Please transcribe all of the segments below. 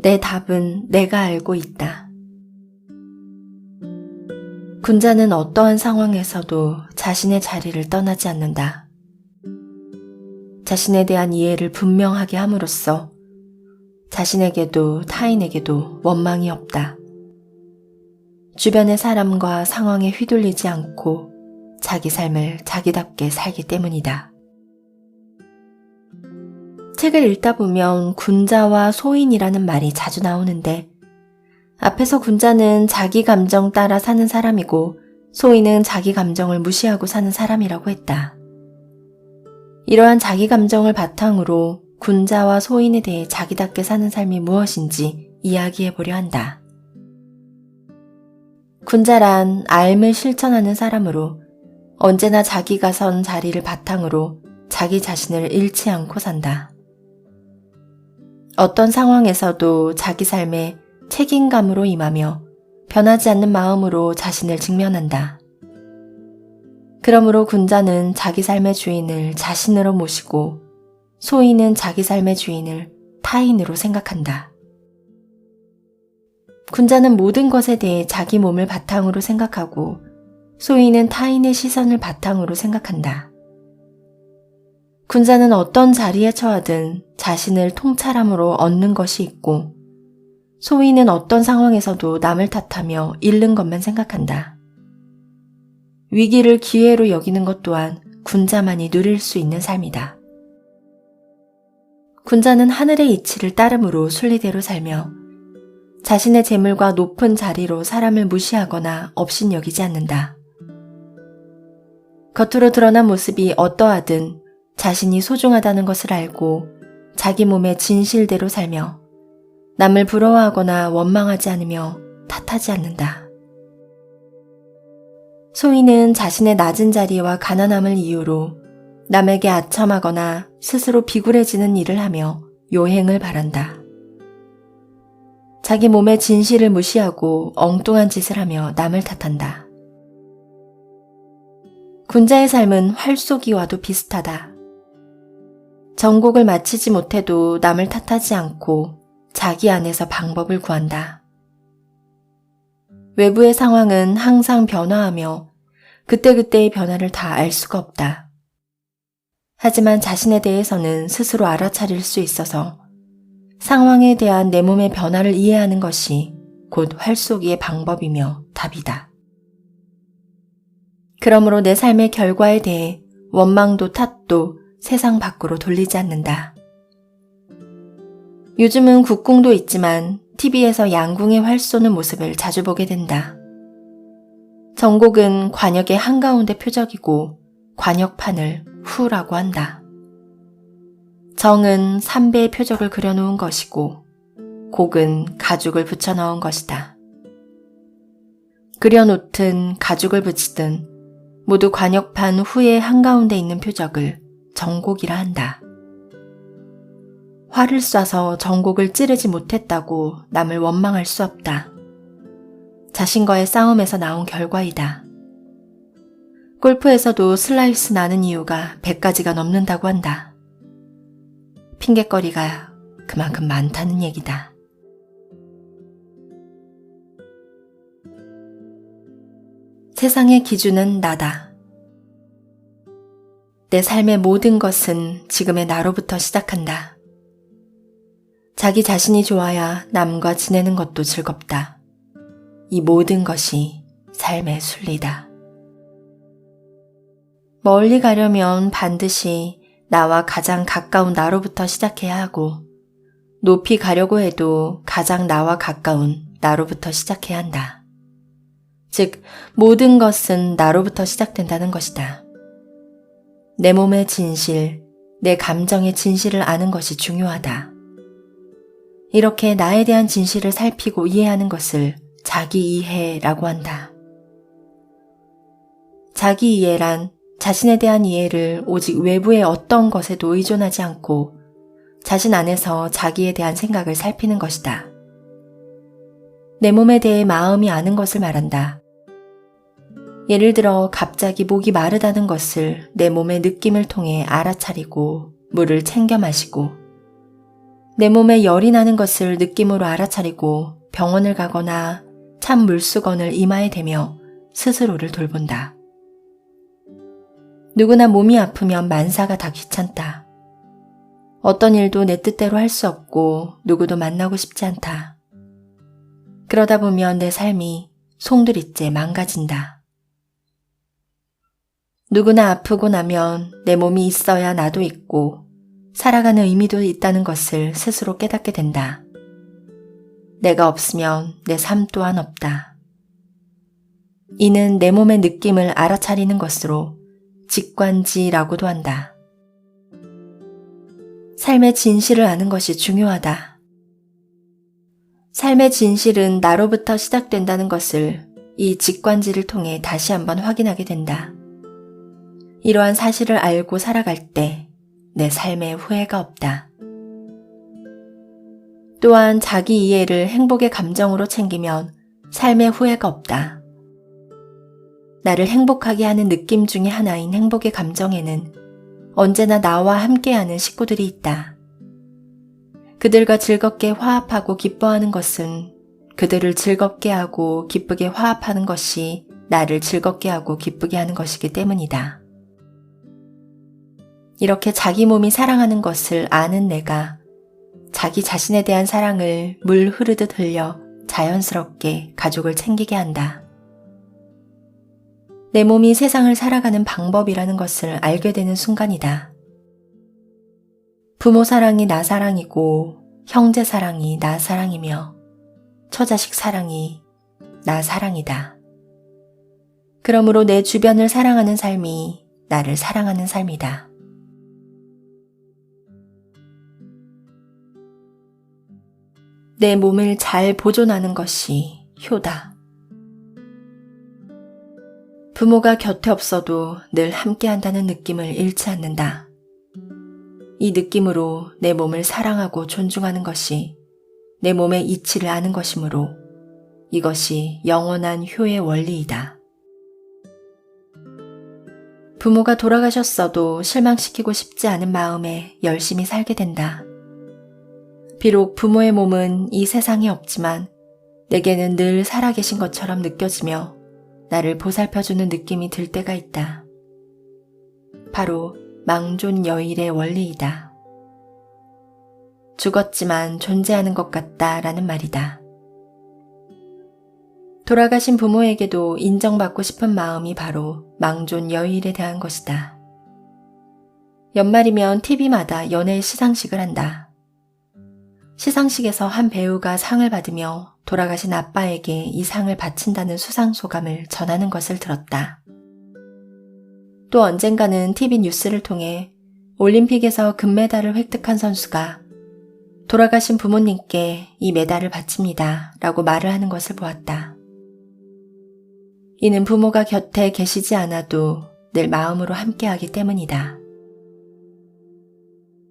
내 답은 내가 알고 있다. 군자는 어떠한 상황에서도 자신의 자리를 떠나지 않는다. 자신에 대한 이해를 분명하게 함으로써 자신에게도 타인에게도 원망이 없다. 주변의 사람과 상황에 휘둘리지 않고 자기 삶을 자기답게 살기 때문이다. 책을 읽다 보면 군자와 소인이라는 말이 자주 나오는데 앞에서 군자는 자기 감정 따라 사는 사람이고 소인은 자기 감정을 무시하고 사는 사람이라고 했다. 이러한 자기 감정을 바탕으로 군자와 소인에 대해 자기답게 사는 삶이 무엇인지 이야기해보려 한다. 군자란 알을 실천하는 사람으로 언제나 자기가 선 자리를 바탕으로 자기 자신을 잃지 않고 산다. 어떤 상황에서도 자기 삶에 책임감으로 임하며 변하지 않는 마음으로 자신을 직면한다. 그러므로 군자는 자기 삶의 주인을 자신으로 모시고 소인은 자기 삶의 주인을 타인으로 생각한다. 군자는 모든 것에 대해 자기 몸을 바탕으로 생각하고 소인은 타인의 시선을 바탕으로 생각한다. 군자는 어떤 자리에 처하든 자신을 통찰함으로 얻는 것이 있고 소인은 어떤 상황에서도 남을 탓하며 잃는 것만 생각한다. 위기를 기회로 여기는 것 또한 군자만이 누릴 수 있는 삶이다. 군자는 하늘의 이치를 따름으로 순리대로 살며 자신의 재물과 높은 자리로 사람을 무시하거나 업신여기지 않는다. 겉으로 드러난 모습이 어떠하든 자신이 소중하다는 것을 알고 자기 몸의 진실대로 살며 남을 부러워하거나 원망하지 않으며 탓하지 않는다. 소인은 자신의 낮은 자리와 가난함을 이유로 남에게 아첨하거나 스스로 비굴해지는 일을 하며 요행을 바란다. 자기 몸의 진실을 무시하고 엉뚱한 짓을 하며 남을 탓한다. 군자의 삶은 활쏘기와도 비슷하다. 정곡을 마치지 못해도 남을 탓하지 않고 자기 안에서 방법을 구한다. 외부의 상황은 항상 변화하며 그때그때의 변화를 다 알 수가 없다. 하지만 자신에 대해서는 스스로 알아차릴 수 있어서 상황에 대한 내 몸의 변화를 이해하는 것이 곧 활쏘기의 방법이며 답이다. 그러므로 내 삶의 결과에 대해 원망도 탓도 세상 밖으로 돌리지 않는다. 요즘은 국궁도 있지만 TV에서 양궁의 활 쏘는 모습을 자주 보게 된다. 정곡은 관역의 한가운데 표적이고 관역판을 후라고 한다. 정은 삼배의 표적을 그려놓은 것이고 곡은 가죽을 붙여넣은 것이다. 그려놓든 가죽을 붙이든 모두 관역판 후의 한가운데 있는 표적을 정곡이라 한다. 활을 쏴서 정곡을 찌르지 못했다고 남을 원망할 수 없다. 자신과의 싸움에서 나온 결과이다. 골프에서도 슬라이스 나는 이유가 100가지가 넘는다고 한다. 핑곗거리가 그만큼 많다는 얘기다. 세상의 기준은 나다. 내 삶의 모든 것은 지금의 나로부터 시작한다. 자기 자신이 좋아야 남과 지내는 것도 즐겁다. 이 모든 것이 삶의 순리다. 멀리 가려면 반드시 나와 가장 가까운 나로부터 시작해야 하고 높이 가려고 해도 가장 나와 가까운 나로부터 시작해야 한다. 즉, 모든 것은 나로부터 시작된다는 것이다. 내 몸의 진실, 내 감정의 진실을 아는 것이 중요하다. 이렇게 나에 대한 진실을 살피고 이해하는 것을 자기 이해라고 한다. 자기 이해란 자신에 대한 이해를 오직 외부의 어떤 것에도 의존하지 않고 자신 안에서 자기에 대한 생각을 살피는 것이다. 내 몸에 대해 마음이 아는 것을 말한다. 예를 들어 갑자기 목이 마르다는 것을 내 몸의 느낌을 통해 알아차리고 물을 챙겨 마시고 내 몸에 열이 나는 것을 느낌으로 알아차리고 병원을 가거나 찬 물수건을 이마에 대며 스스로를 돌본다. 누구나 몸이 아프면 만사가 다 귀찮다. 어떤 일도 내 뜻대로 할 수 없고 누구도 만나고 싶지 않다. 그러다 보면 내 삶이 송두리째 망가진다. 누구나 아프고 나면 내 몸이 있어야 나도 있고 살아가는 의미도 있다는 것을 스스로 깨닫게 된다. 내가 없으면 내 삶 또한 없다. 이는 내 몸의 느낌을 알아차리는 것으로 직관지라고도 한다. 삶의 진실을 아는 것이 중요하다. 삶의 진실은 나로부터 시작된다는 것을 이 직관지를 통해 다시 한번 확인하게 된다. 이러한 사실을 알고 살아갈 때 내 삶에 후회가 없다. 또한 자기 이해를 행복의 감정으로 챙기면 삶에 후회가 없다. 나를 행복하게 하는 느낌 중에 하나인 행복의 감정에는 언제나 나와 함께하는 식구들이 있다. 그들과 즐겁게 화합하고 기뻐하는 것은 그들을 즐겁게 하고 기쁘게 화합하는 것이 나를 즐겁게 하고 기쁘게 하는 것이기 때문이다. 이렇게 자기 몸이 사랑하는 것을 아는 내가 자기 자신에 대한 사랑을 물 흐르듯 흘려 자연스럽게 가족을 챙기게 한다. 내 몸이 세상을 살아가는 방법이라는 것을 알게 되는 순간이다. 부모 사랑이 나 사랑이고 형제 사랑이 나 사랑이며 처자식 사랑이 나 사랑이다. 그러므로 내 주변을 사랑하는 삶이 나를 사랑하는 삶이다. 내 몸을 잘 보존하는 것이 효다. 부모가 곁에 없어도 늘 함께한다는 느낌을 잃지 않는다. 이 느낌으로 내 몸을 사랑하고 존중하는 것이 내 몸의 이치를 아는 것이므로 이것이 영원한 효의 원리이다. 부모가 돌아가셨어도 실망시키고 싶지 않은 마음에 열심히 살게 된다. 비록 부모의 몸은 이 세상에 없지만 내게는 늘 살아계신 것처럼 느껴지며 나를 보살펴주는 느낌이 들 때가 있다. 바로 망존여일의 원리이다. 죽었지만 존재하는 것 같다라는 말이다. 돌아가신 부모에게도 인정받고 싶은 마음이 바로 망존여일에 대한 것이다. 연말이면 TV마다 연애 시상식을 한다. 시상식에서 한 배우가 상을 받으며 돌아가신 아빠에게 이 상을 바친다는 수상소감을 전하는 것을 들었다. 또 언젠가는 TV 뉴스를 통해 올림픽에서 금메달을 획득한 선수가 돌아가신 부모님께 이 메달을 바칩니다 라고 말을 하는 것을 보았다. 이는 부모가 곁에 계시지 않아도 늘 마음으로 함께하기 때문이다.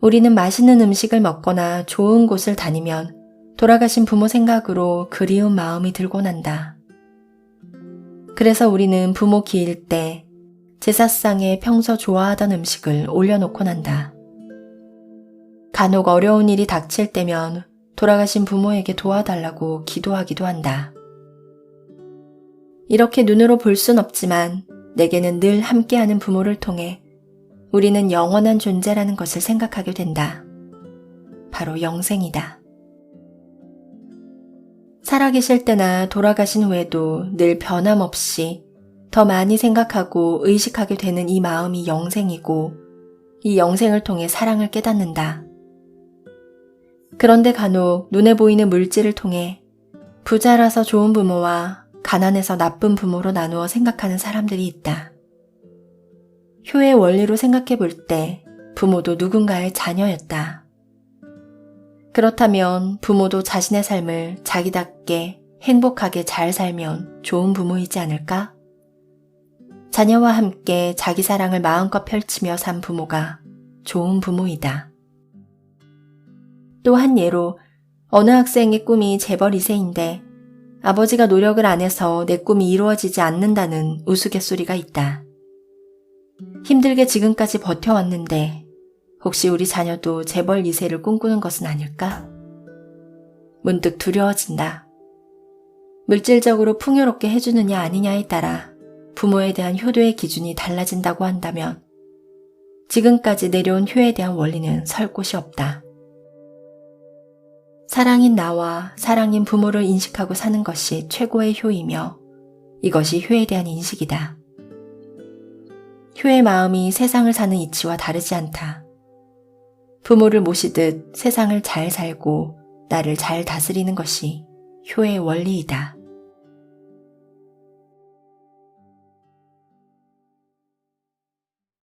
우리는 맛있는 음식을 먹거나 좋은 곳을 다니면 돌아가신 부모 생각으로 그리운 마음이 들곤 한다. 그래서 우리는 부모 기일 때 제사상에 평소 좋아하던 음식을 올려놓곤 한다. 간혹 어려운 일이 닥칠 때면 돌아가신 부모에게 도와달라고 기도하기도 한다. 이렇게 눈으로 볼 순 없지만 내게는 늘 함께하는 부모를 통해 우리는 영원한 존재라는 것을 생각하게 된다. 바로 영생이다. 살아계실 때나 돌아가신 후에도 늘 변함없이 더 많이 생각하고 의식하게 되는 이 마음이 영생이고 이 영생을 통해 사랑을 깨닫는다. 그런데 간혹 눈에 보이는 물질을 통해 부자라서 좋은 부모와 가난해서 나쁜 부모로 나누어 생각하는 사람들이 있다. 효의 원리로 생각해 볼 때 부모도 누군가의 자녀였다. 그렇다면 부모도 자신의 삶을 자기답게 행복하게 잘 살면 좋은 부모이지 않을까? 자녀와 함께 자기 사랑을 마음껏 펼치며 산 부모가 좋은 부모이다. 또 한 예로 어느 학생의 꿈이 재벌 2세인데 아버지가 노력을 안 해서 내 꿈이 이루어지지 않는다는 우스갯소리가 있다. 힘들게 지금까지 버텨왔는데 혹시 우리 자녀도 재벌 2세를 꿈꾸는 것은 아닐까? 문득 두려워진다. 물질적으로 풍요롭게 해주느냐 아니냐에 따라 부모에 대한 효도의 기준이 달라진다고 한다면 지금까지 내려온 효에 대한 원리는 설 곳이 없다. 사랑인 나와 사랑인 부모를 인식하고 사는 것이 최고의 효이며 이것이 효에 대한 인식이다. 효의 마음이 세상을 사는 이치와 다르지 않다. 부모를 모시듯 세상을 잘 살고 나를 잘 다스리는 것이 효의 원리이다.